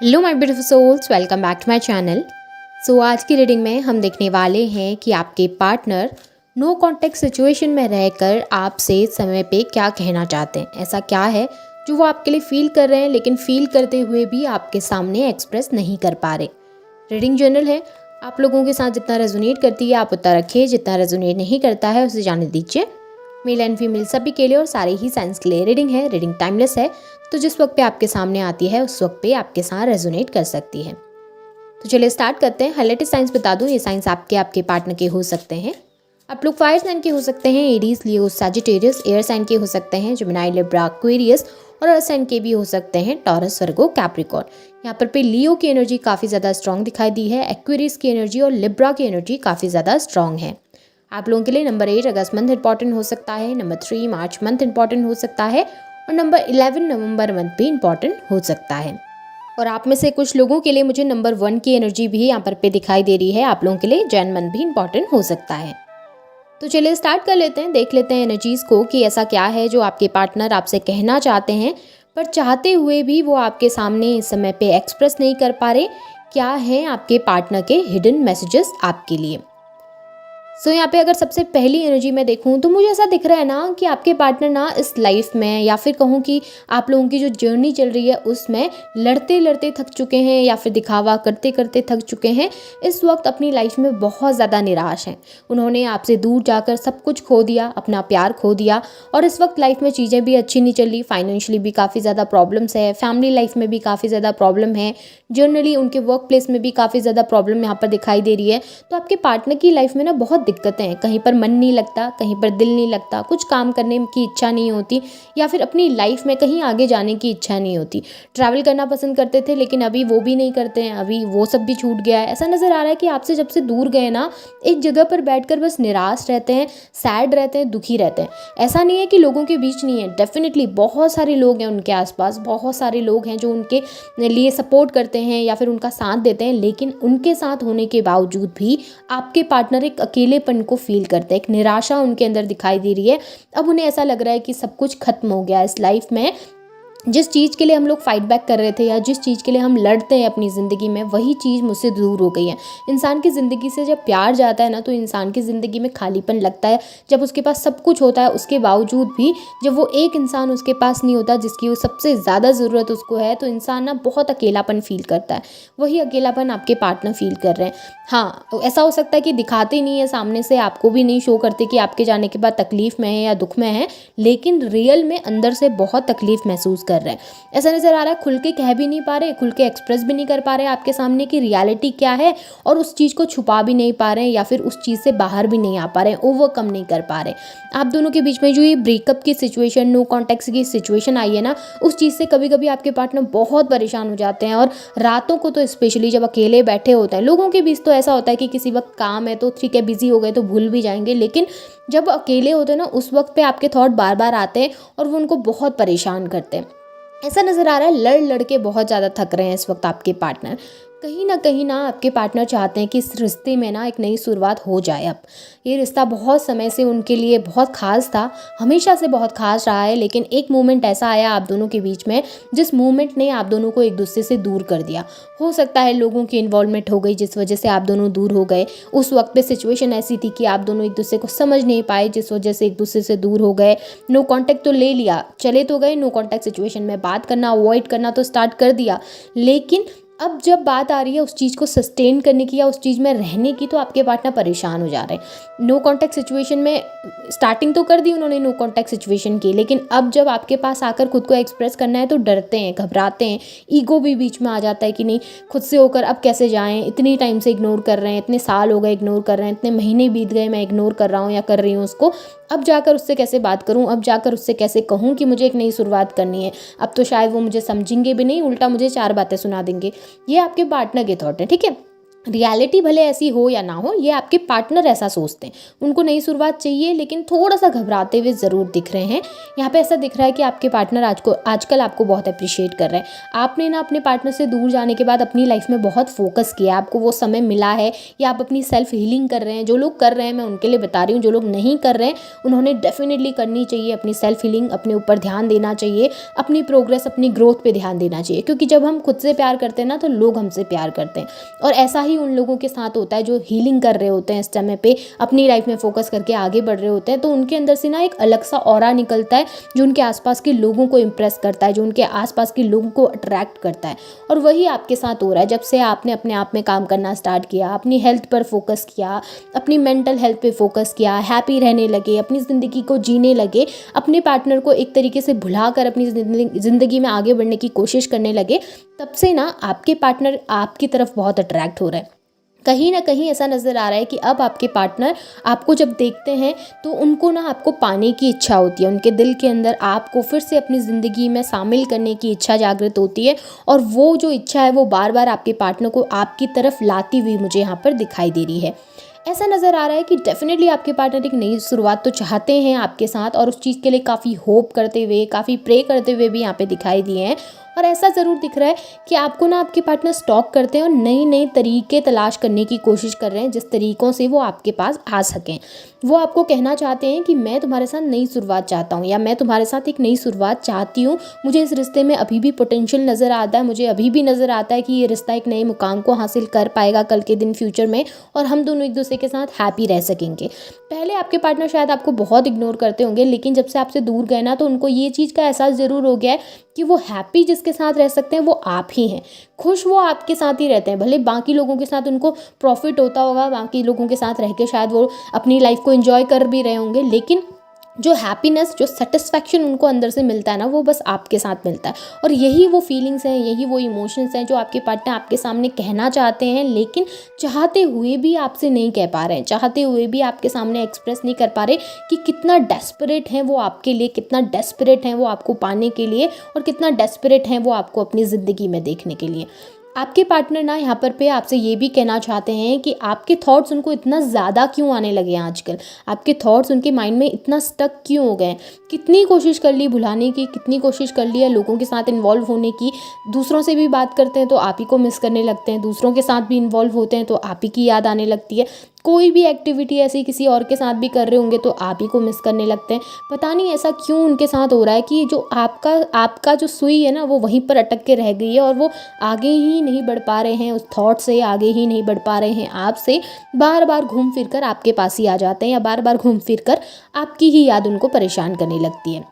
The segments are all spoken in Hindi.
Hello my beautiful souls, welcome back to my channel. आज की रीडिंग में हम देखने वाले हैं कि आपके पार्टनर नो कॉन्टेक्ट सिचुएशन में रहकर आपसे समय पे क्या कहना चाहते हैं। ऐसा क्या है जो वो आपके लिए फील कर रहे हैं लेकिन फील करते हुए भी आपके सामने एक्सप्रेस नहीं कर पा रहे। रीडिंग जनरल है, आप लोगों के साथ जितना रेजोनेट करती है आप उतना रखिए, जितना रेजोनेट नहीं करता है उसे जाने दीजिए। मेल एंड फीमेल सभी के लिए और सारे ही साइंस के लिए रीडिंग है। रीडिंग टाइमलेस है, तो जिस वक्त पे आपके सामने आती है उस वक्त पे आपके साथ रेजोनेट कर सकती है। तो चलिए स्टार्ट करते हैं। हाईलाइटेड साइंस बता दूं, ये साइंस आपके पार्टनर के हो सकते हैं। आप लोग फायर साइन के हो सकते हैं, एरीज, लियो, सजिटेरियस। एयर साइन के हो सकते हैं, जेमिनी, लिब्रा, एक्वेरियस। और अर्थ साइन के भी हो सकते हैं, टॉरस, वर्गो, कैप्रिकॉर्न। यहाँ पर लियो की एनर्जी काफ़ी ज़्यादा स्ट्रॉन्ग दिखाई दी है, एक्वेरियस की एनर्जी और लिब्रा की एनर्जी काफ़ी ज़्यादा स्ट्रॉन्ग है। आप लोगों के लिए नंबर 8 अगस्त मंथ इंपॉर्टेंट हो सकता है, नंबर 3 मार्च मंथ इंपॉर्टेंट हो सकता है और नंबर 11 नवंबर मंथ भी इंपॉर्टेंट हो सकता है। और आप में से कुछ लोगों के लिए मुझे नंबर 1 की एनर्जी भी यहाँ पर पे दिखाई दे रही है। आप लोगों के लिए जैन मंथ भी इंपॉर्टेंट हो सकता है। तो चलिए स्टार्ट कर लेते हैं, देख लेते हैं एनर्जीज को कि ऐसा क्या है जो आपके पार्टनर आपसे कहना चाहते हैं पर चाहते हुए भी वो आपके सामने इस समय पे एक्सप्रेस नहीं कर पा रहे। क्या है आपके पार्टनर के हिडन मैसेजेस आपके लिए। यहाँ पे अगर सबसे पहली एनर्जी में देखूँ तो मुझे ऐसा दिख रहा है ना कि आपके पार्टनर ना इस लाइफ में, या फिर कहूँ कि आप लोगों की जो जर्नी चल रही है उसमें लड़ते लड़ते थक चुके हैं या फिर दिखावा करते करते थक चुके हैं। इस वक्त अपनी लाइफ में बहुत ज़्यादा निराश हैं। उन्होंने आपसे दूर जाकर सब कुछ खो दिया, अपना प्यार खो दिया और इस वक्त लाइफ में चीज़ें भी अच्छी नहीं चल रही। फाइनेंशियली भी काफ़ी ज़्यादा प्रॉब्लम्स है, फैमिली लाइफ में भी काफ़ी ज़्यादा प्रॉब्लम है, जर्नली उनके वर्क प्लेस में भी काफ़ी ज़्यादा प्रॉब्लम यहाँ पर दिखाई दे रही है। तो आपके पार्टनर की लाइफ में ना बहुत दिक्कतें हैं, कहीं पर मन नहीं लगता, कहीं पर दिल नहीं लगता, कुछ काम करने की इच्छा नहीं होती या फिर अपनी लाइफ में कहीं आगे जाने की इच्छा नहीं होती। ट्रैवल करना पसंद करते थे लेकिन अभी वो भी नहीं करते हैं, अभी वो सब भी छूट गया है। ऐसा नज़र आ रहा है कि आपसे जब से दूर गए ना, एक जगह पर बैठकर बस निराश रहते हैं, सैड रहते हैं, दुखी रहते हैं। ऐसा नहीं है कि लोगों के बीच नहीं है, डेफिनेटली बहुत सारे लोग हैं उनके आसपास, बहुत सारे लोग हैं जो उनके लिए सपोर्ट करते हैं या फिर उनका साथ देते हैं, लेकिन उनके साथ होने के बावजूद भी आपके पार्टनर एक अकेलेपन को फील करते हैं, एक निराशा उनके अंदर दिखाई दे रही है। अब उन्हें ऐसा लग रहा है कि सब कुछ खत्म हो गया इस लाइफ में। जिस चीज़ के लिए हम लोग फाइट बैक कर रहे थे या जिस चीज़ के लिए हम लड़ते हैं अपनी ज़िंदगी में, वही चीज़ मुझसे दूर हो गई है। इंसान की ज़िंदगी से जब प्यार जाता है ना तो इंसान की ज़िंदगी में खालीपन लगता है। जब उसके पास सब कुछ होता है उसके बावजूद भी जब वो एक इंसान उसके पास नहीं होता जिसकी वो सबसे ज़्यादा ज़रूरत उसको है, तो इंसान ना बहुत अकेलापन फील करता है। वही अकेलापन आपके पार्टनर फील कर रहे हैं। हाँ, तो ऐसा हो सकता है कि दिखाते नहीं है सामने से, आपको भी नहीं शो करते कि आपके जाने के बाद तकलीफ़ में है या दुख में है, लेकिन रियल में अंदर से बहुत तकलीफ़ महसूस कर रहे हैं। ऐसा नज़र आ रहा है खुल के कह भी नहीं पा रहे, खुल के एक्सप्रेस भी नहीं कर पा रहे आपके सामने की रियलिटी क्या है, और उस चीज़ को छुपा भी नहीं पा रहे हैं या फिर उस चीज़ से बाहर भी नहीं आ पा रहे हैं, ओवरकम नहीं कर पा रहे। आप दोनों के बीच में जो ये ब्रेकअप की सिचुएशन, नो कॉन्टेक्ट की सिचुएशन आई है ना, उस चीज़ से कभी कभी आपके पार्टनर बहुत परेशान हो जाते हैं। और रातों को तो स्पेशली जब अकेले बैठे होते हैं, लोगों के बीच तो ऐसा होता है कि किसी वक्त काम है तो ठीक है, बिजी हो गए तो भूल भी जाएंगे, लेकिन जब अकेले होते हैं ना उस वक्त पे आपके थॉट बार बार आते हैं और वो उनको बहुत परेशान करते हैं। ऐसा नज़र आ रहा है लड़ लड़ के बहुत ज़्यादा थक रहे हैं इस वक्त आपके पार्टनर। कहीं ना आपके पार्टनर चाहते हैं कि इस रिश्ते में ना एक नई शुरुआत हो जाए। अब ये रिश्ता बहुत समय से उनके लिए बहुत ख़ास था, हमेशा से बहुत ख़ास रहा है, लेकिन एक मोमेंट ऐसा आया आप दोनों के बीच में जिस मोमेंट ने आप दोनों को एक दूसरे से दूर कर दिया। हो सकता है लोगों की इन्वॉल्वमेंट हो गई जिस वजह से आप दोनों दूर हो गए। उस वक्त पे सिचुएशन ऐसी थी कि आप दोनों एक दूसरे को समझ नहीं पाए, जिस वजह से एक दूसरे से दूर हो गए। नो कॉन्टैक्ट तो ले लिया, चले तो गए, नो कॉन्टैक्ट सिचुएशन में बात करना, अवॉइड करना तो स्टार्ट कर दिया, लेकिन अब जब बात आ रही है उस चीज़ को सस्टेन करने की या उस चीज़ में रहने की, तो आपके पार्टनर परेशान हो जा रहे हैं। नो कॉन्टैक्ट सिचुएशन में स्टार्टिंग तो कर दी उन्होंने नो कॉन्टैक्ट सिचुएशन की, लेकिन अब जब आपके पास आकर खुद को एक्सप्रेस करना है तो डरते हैं, घबराते हैं, ईगो भी बीच में आ जाता है कि नहीं खुद से होकर अब कैसे जाएं, इतनी टाइम से इग्नोर कर रहे हैं, इतने साल हो गए इग्नोर कर रहे हैं, इतने महीने बीत गए मैं इग्नोर कर रहा हूँ या कर रही हूँ उसको, अब जाकर उससे कैसे बात करूँ, अब जाकर उससे कैसे कहूँ कि मुझे एक नई शुरुआत करनी है। अब तो शायद वो मुझे समझेंगे भी नहीं, उल्टा मुझे 4 बातें सुना देंगे। ये आपके पार्टनर के थॉट है, ठीक है। रियलिटी भले ऐसी हो या ना हो, ये आपके पार्टनर ऐसा सोचते हैं। उनको नई शुरुआत चाहिए, लेकिन थोड़ा-सा घबराते हुए ज़रूर दिख रहे हैं। यहाँ पे ऐसा दिख रहा है कि आपके पार्टनर आजकल आपको बहुत एप्रिशिएट कर रहे हैं। आपने ना अपने पार्टनर से दूर जाने के बाद अपनी लाइफ़ में बहुत फ़ोकस किया, आपको वो समय मिला है, या आप अपनी सेल्फ हीलिंग कर रहे हैं। जो लोग कर रहे हैं, मैं उनके लिए बता रही हूँ, जो लोग नहीं कर रहे हैं, उन्होंने डेफ़िनिटली करनी चाहिए अपनी सेल्फ हीलिंग, अपने ऊपर ध्यान देना चाहिए, अपनी प्रोग्रेस, अपनी ग्रोथ पे ध्यान देना चाहिए। क्योंकि जब हम खुद से प्यार करते हैं ना, तो लोग हमसे प्यार करते हैं। और ऐसा ही उन लोगों के साथ होता है जो हीलिंग कर रहे होते हैं, इस समय पे अपनी लाइफ में फोकस करके आगे बढ़ रहे होते हैं। तो उनके अंदर से ना एक अलग सा ऑरा निकलता है, जो उनके आसपास के लोगों को इम्प्रेस करता है, जो उनके आसपास के लोगों को अट्रैक्ट करता है। और वही आपके साथ हो रहा है। जब से आपने अपने आप में काम करना स्टार्ट किया, अपनी हेल्थ पर फोकस किया, अपनी मेंटल हेल्थ पे फोकस किया, हैप्पी रहने लगे, अपनी ज़िंदगी को जीने लगे, अपने पार्टनर को एक तरीके से भुलाकर अपनी ज़िंदगी में आगे बढ़ने की कोशिश करने लगे, तब से ना आपके पार्टनर आपकी तरफ बहुत अट्रैक्ट हो रहे हैं। कहीं ना कहीं ऐसा नज़र आ रहा है कि अब आपके पार्टनर आपको जब देखते हैं, तो उनको ना आपको पाने की इच्छा होती है। उनके दिल के अंदर आपको फिर से अपनी ज़िंदगी में शामिल करने की इच्छा जागृत होती है, और वो जो इच्छा है वो बार बार आपके पार्टनर को आपकी तरफ लाती हुई मुझे यहाँ पर दिखाई दे रही है। ऐसा नज़र आ रहा है कि डेफिनेटली आपके पार्टनर एक नई शुरुआत तो चाहते हैं आपके साथ, और उस चीज़ के लिए काफ़ी होप करते हुए, काफ़ी प्रे करते हुए भी यहाँ पे दिखाई दिए हैं। और ऐसा ज़रूर दिख रहा है कि आपको ना आपके पार्टनर स्टॉक करते हैं और नए नए तरीके तलाश करने की कोशिश कर रहे हैं, जिस तरीक़ों से वो आपके पास आ सकें। वो आपको कहना चाहते हैं कि मैं तुम्हारे साथ नई शुरुआत चाहता हूँ, या मैं तुम्हारे साथ एक नई शुरुआत चाहती हूँ। मुझे इस रिश्ते में अभी भी पोटेंशियल नज़र आता है, मुझे अभी भी नज़र आता है कि ये रिश्ता एक नए मुकाम को हासिल कर पाएगा कल के दिन फ्यूचर में, और हम दोनों एक दूसरे के साथ हैप्पी रह सकेंगे। पहले आपके पार्टनर शायद आपको बहुत इग्नोर करते होंगे, लेकिन जब से आपसे दूर गए ना, तो उनको ये चीज़ का एहसास ज़रूर हो गया है कि वो हैप्पी जिसके साथ रह सकते हैं वो आप ही हैं। खुश वो आपके साथ ही रहते हैं। भले बाकी लोगों के साथ उनको प्रॉफिट होता होगा, बाकी लोगों के साथ रह के शायद वो अपनी लाइफ को एंजॉय कर भी रहे होंगे, लेकिन जो हैप्पीनेस, जो सेटिस्फैक्शन उनको अंदर से मिलता है ना, वो बस आपके साथ मिलता है। और यही वो फीलिंग्स हैं, यही वो इमोशंस हैं जो आपके पार्टनर आपके सामने कहना चाहते हैं, लेकिन चाहते हुए भी आपसे नहीं कह पा रहे हैं, चाहते हुए भी आपके सामने एक्सप्रेस नहीं कर पा रहे कि कितना डेस्परेट हैं वो आपके लिए, कितना डेस्परेट हैं वो आपको पाने के लिए, और कितना डेस्परेट हैं वो आपको अपनी ज़िंदगी में देखने के लिए। आपके पार्टनर ना यहाँ पर पे आपसे ये भी कहना चाहते हैं कि आपके थॉट्स उनको इतना ज़्यादा क्यों आने लगे हैं आजकल, आपके थॉट्स उनके माइंड में इतना स्टक क्यों हो गए। कितनी कोशिश कर ली भुलाने की, कितनी कोशिश कर ली है लोगों के साथ इन्वॉल्व होने की। दूसरों से भी बात करते हैं तो आप ही को मिस करने लगते हैं, दूसरों के साथ भी इन्वॉल्व होते हैं तो आप ही की याद आने लगती है। कोई भी एक्टिविटी ऐसी किसी और के साथ भी कर रहे होंगे तो आप ही को मिस करने लगते हैं। पता नहीं ऐसा क्यों उनके साथ हो रहा है कि जो आपका जो सुई है ना, वो वहीं पर अटक के रह गई है, और वो आगे ही नहीं बढ़ पा रहे हैं, उस थॉट से आगे ही नहीं बढ़ पा रहे हैं आपसे। बार बार घूम फिर कर आपके पास ही आ जाते हैं, या बार बार घूम फिर कर आपकी ही याद उनको परेशान करने लगती है।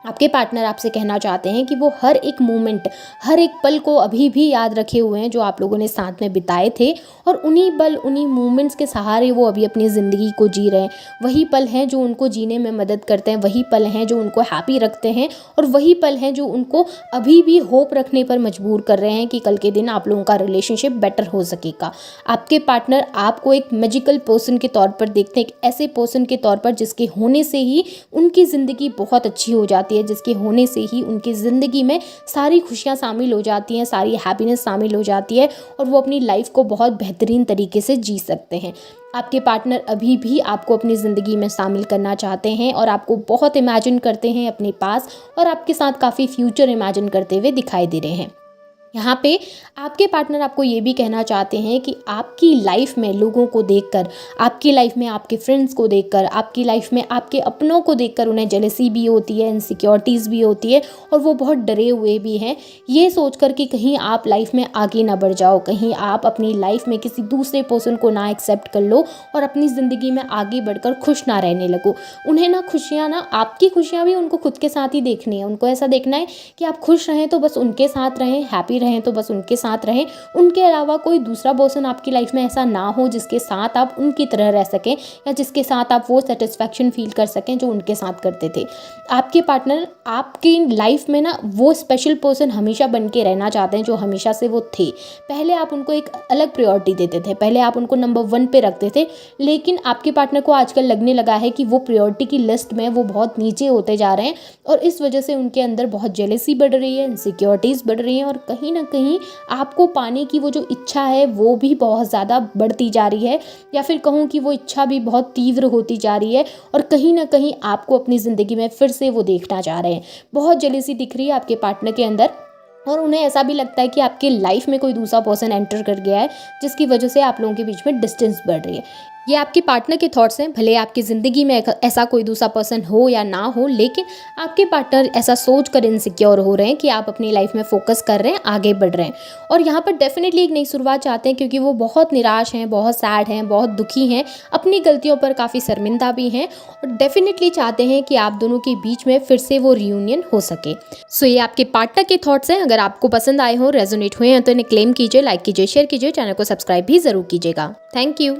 आपके पार्टनर आपसे कहना चाहते हैं कि वो हर एक मोमेंट, हर एक पल को अभी भी याद रखे हुए हैं जो आप लोगों ने साथ में बिताए थे, और उन्हीं पल, उन्हीं मोमेंट्स के सहारे वो अभी अपनी ज़िंदगी को जी रहे हैं। वही पल हैं जो उनको जीने में मदद करते हैं, वही पल हैं जो उनको हैप्पी रखते हैं, और वही पल हैं जो उनको अभी भी होप रखने पर मजबूर कर रहे हैं कि कल के दिन आप लोगों का रिलेशनशिप बेटर हो सकेगा। आपके पार्टनर आपको एक मैजिकल पर्सन के तौर पर देखते हैं, एक ऐसे पर्सन के तौर पर जिसके होने से ही उनकी ज़िंदगी बहुत अच्छी हो जाती है, जिसके होने से ही उनकी ज़िंदगी में सारी खुशियाँ शामिल हो जाती हैं, सारी हैप्पीनेस शामिल हो जाती है, और वो अपनी लाइफ को बहुत बेहतरीन तरीके से जी सकते हैं। आपके पार्टनर अभी भी आपको अपनी ज़िंदगी में शामिल करना चाहते हैं, और आपको बहुत इमेजिन करते हैं अपने पास, और आपके साथ काफ़ी फ्यूचर इमेजिन करते हुए दिखाई दे रहे हैं। यहाँ पे आपके पार्टनर आपको ये भी कहना चाहते हैं कि आपकी लाइफ में लोगों को देखकर, आपकी लाइफ में आपके फ्रेंड्स को देखकर, आपकी लाइफ में आपके अपनों को देखकर उन्हें जेलसी भी होती है, इनसिक्योरिटीज़ भी होती है, और वो बहुत डरे हुए भी हैं, ये सोचकर कि कहीं आप लाइफ में आगे ना बढ़ जाओ, कहीं आप अपनी लाइफ में किसी दूसरे पर्सन को ना एक्सेप्ट कर लो और अपनी ज़िंदगी में आगे बढ़कर खुश ना रहने लगो। उन्हें ना खुशियाँ, ना आपकी खुशियाँ भी उनको खुद के साथ ही देखनी है। उनको ऐसा देखना है कि आप खुश रहें तो बस उनके साथ रहें, हैप्पी रहें तो बस उनके साथ रहें। उनके अलावा कोई दूसरा पर्सन आपकी लाइफ में ऐसा ना हो जिसके साथ आप उनकी तरह रह सकें, या जिसके साथ आप वो सेटिस्फैक्शन फील कर सकें जो उनके साथ करते थे। आपके पार्टनर आपकी लाइफ में ना वो स्पेशल पर्सन हमेशा बन के रहना चाहते हैं जो हमेशा से वो थे। पहले आप उनको एक अलग प्रायोरिटी देते थे, पहले आप उनको नंबर 1 पे रखते थे, लेकिन आपके पार्टनर को आजकल लगने लगा है कि वो प्रायोरिटी की लिस्ट में वो बहुत नीचे होते जा रहे हैं, और इस वजह से उनके अंदर बहुत जेलसी बढ़ रही है, इनसिक्योरिटीज़ बढ़ रही हैं, और कहीं कहीं ना कहीं आपको पाने की वो जो इच्छा है वो भी बहुत ज़्यादा बढ़ती जा रही है, या फिर कहूँ कि वो इच्छा भी बहुत तीव्र होती जा रही है और कहीं ना कहीं आपको अपनी ज़िंदगी में फिर से वो देखना चाह रहे हैं। बहुत जेलसी दिख रही है आपके पार्टनर के अंदर, और उन्हें ऐसा भी लगता है कि आपकी लाइफ में कोई दूसरा पर्सन एंटर कर गया है, जिसकी वजह से आप लोगों के बीच में डिस्टेंस बढ़ रही है। ये आपके पार्टनर के थॉट्स हैं, भले आपकी ज़िंदगी में ऐसा कोई दूसरा पर्सन हो या ना हो, लेकिन आपके पार्टनर ऐसा सोच कर इनसिक्योर हो रहे हैं कि आप अपनी लाइफ में फोकस कर रहे हैं, आगे बढ़ रहे हैं, और यहाँ पर डेफिनेटली एक नई शुरुआत चाहते हैं, क्योंकि वो बहुत निराश हैं, बहुत सैड हैं, बहुत दुखी हैं, अपनी गलतियों पर काफ़ी शर्मिंदा भी हैं, और डेफिनेटली चाहते हैं कि आप दोनों के बीच में फिर से वो रियूनियन हो सके। सो ये आपके पार्टनर के थॉट्स हैं। अगर आपको पसंद आए हो, रेजोनेट हुए हैं, तो इन्हें क्लेम कीजिए, लाइक कीजिए, शेयर कीजिए, चैनल को सब्सक्राइब भी ज़रूर कीजिएगा। Thank you.